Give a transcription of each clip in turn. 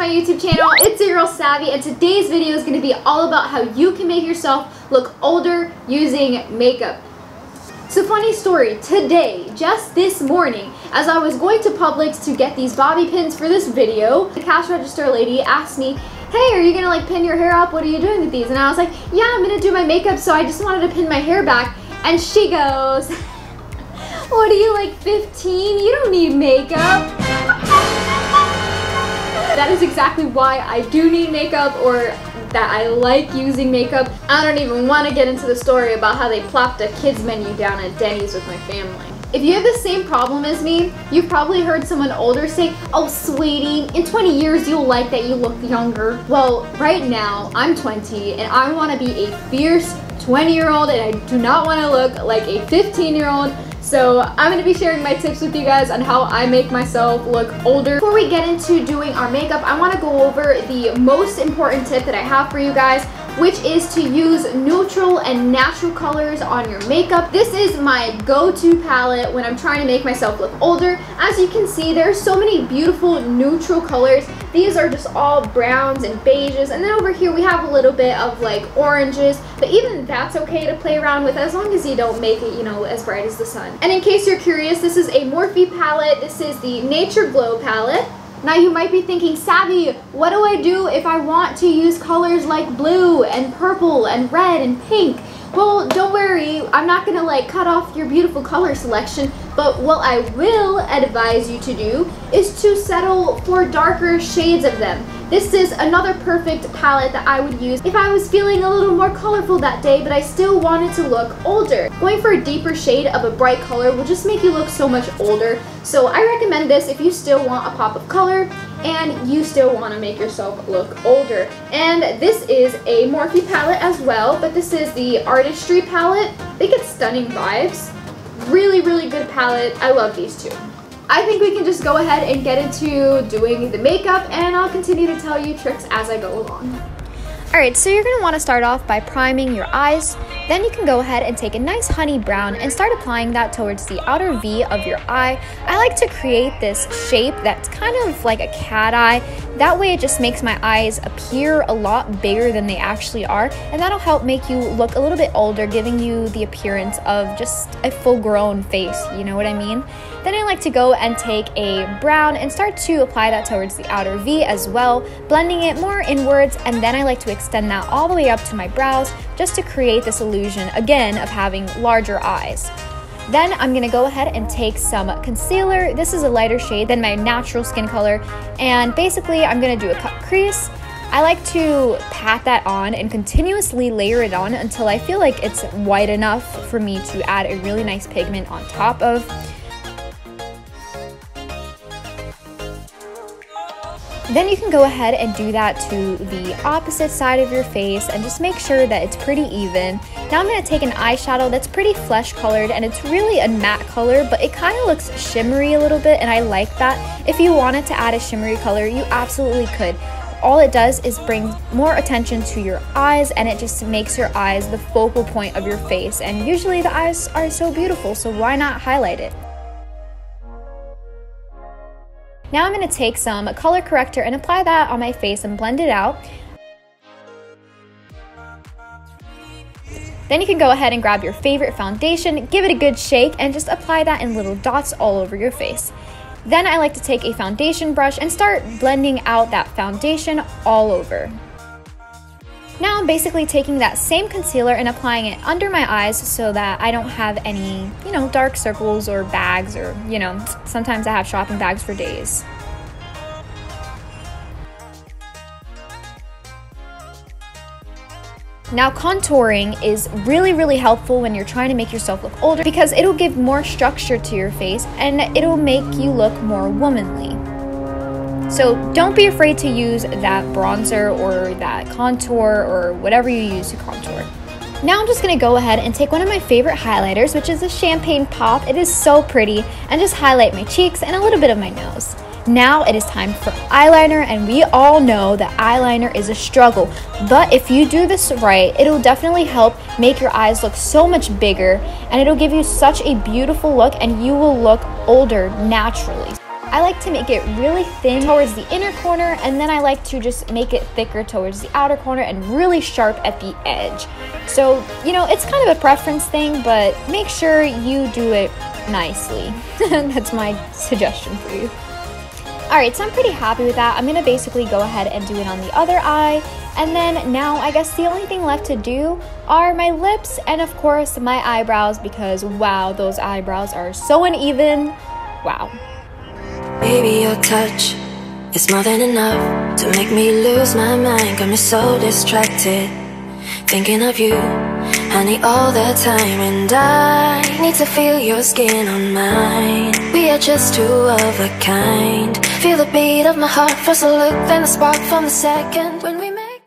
my YouTube channel. It's your girl Savvy, and today's video is going to be all about how you can make yourself look older using makeup. So funny story, today, just this morning, as I was going to Publix to get these bobby pins for this video, the cash register lady asked me, hey, are you gonna like pin your hair up? What are you doing with these? And I was like, yeah, I'm gonna do my makeup, so I just wanted to pin my hair back. And she goes, what are you, like 15? You don't need makeup. That is exactly why I do need makeup, or that I like using makeup. I don't even want to get into the story about how they plopped a kids menu down at Denny's with my family. If you have the same problem as me, you've probably heard someone older say, oh sweetie, in 20 years you'll like that you look younger. Well, right now I'm 20 and I want to be a fierce 20-year-old and I do not want to look like a 15-year-old. So I'm going to be sharing my tips with you guys on how I make myself look older. Before we get into doing our makeup, I want to go over the most important tip that I have for you guys, which is to use neutral and natural colors on your makeup. This is my go-to palette when I'm trying to make myself look older. As you can see, there are so many beautiful neutral colors. These are just all browns and beiges, and then over here we have a little bit of like oranges, but even that's okay to play around with as long as you don't make it, you know, as bright as the sun. And in case you're curious, this is a Morphe palette. This is the Nature Glow palette. Now you might be thinking, Savvy, what do I do if I want to use colors like blue and purple and red and pink? Well, don't worry, I'm not gonna like cut off your beautiful color selection, but what I will advise you to do is to settle for darker shades of them. This is another perfect palette that I would use if I was feeling a little more colorful that day, but I still wanted to look older. Going for a deeper shade of a bright color will just make you look so much older. So I recommend this if you still want a pop of color and you still want to make yourself look older. And this is a Morphe palette as well, but this is the Artistry palette. They get stunning vibes. Really, really good palette. I love these two. I think we can just go ahead and get into doing the makeup, and I'll continue to tell you tricks as I go along. Alright, so you're going to want to start off by priming your eyes. Then you can go ahead and take a nice honey brown and start applying that towards the outer V of your eye. I like to create this shape that's kind of like a cat eye. That way it just makes my eyes appear a lot bigger than they actually are, and that'll help make you look a little bit older, giving you the appearance of just a full-grown face, you know what I mean? Then I like to go and take a brown and start to apply that towards the outer V as well, blending it more inwards, and then I like to extend that all the way up to my brows just to create this illusion again of having larger eyes. Then I'm going to go ahead and take some concealer. This is a lighter shade than my natural skin color, and basically I'm going to do a cut crease. I like to pat that on and continuously layer it on until I feel like it's white enough for me to add a really nice pigment on top of. Then you can go ahead and do that to the opposite side of your face and just make sure that it's pretty even. Now I'm going to take an eyeshadow that's pretty flesh colored, and it's really a matte color, but it kind of looks shimmery a little bit, and I like that. If you wanted to add a shimmery color, you absolutely could. All it does is bring more attention to your eyes, and it just makes your eyes the focal point of your face, and usually the eyes are so beautiful, so why not highlight it? Now I'm going to take some color corrector and apply that on my face and blend it out. Then you can go ahead and grab your favorite foundation, give it a good shake, and just apply that in little dots all over your face. Then I like to take a foundation brush and start blending out that foundation all over. Now I'm basically taking that same concealer and applying it under my eyes so that I don't have any, you know, dark circles or bags, or, you know, sometimes I have shopping bags for days. Now contouring is really, really helpful when you're trying to make yourself look older, because it'll give more structure to your face and it'll make you look more womanly. So don't be afraid to use that bronzer or that contour or whatever you use to contour. Now I'm just going to go ahead and take one of my favorite highlighters, which is a Champagne Pop. It is so pretty, and just highlight my cheeks and a little bit of my nose. Now it is time for eyeliner, and we all know that eyeliner is a struggle, but if you do this right, it'll definitely help make your eyes look so much bigger, and it'll give you such a beautiful look, and you will look older naturally. I like to make it really thin towards the inner corner, and then I like to just make it thicker towards the outer corner and really sharp at the edge. So, you know, it's kind of a preference thing, but make sure you do it nicely. That's my suggestion for you. Alright, so I'm pretty happy with that. I'm going to basically go ahead and do it on the other eye. And then now I guess the only thing left to do are my lips and of course my eyebrows, because wow, those eyebrows are so uneven. Wow. Baby, your touch is more than enough to make me lose my mind. Got me so distracted, thinking of you, honey, all the time. And I need to feel your skin on mine. We are just two of a kind. Feel the beat of my heart, first a look, then the spark from the second when we make.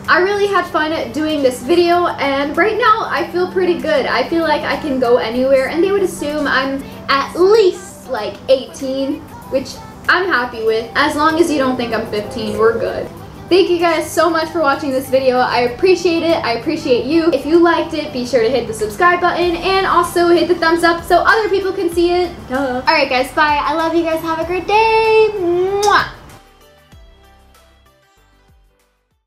I really had fun doing this video, and right now I feel pretty good. I feel like I can go anywhere and they would assume I'm at least like 18, which I'm happy with. As long as you don't think I'm 15, we're good. Thank you guys so much for watching this video. I appreciate it. I appreciate you. If you liked it, be sure to hit the subscribe button and also hit the thumbs up so other people can see it. Duh. Alright guys, bye. I love you guys. Have a great day. Mwah.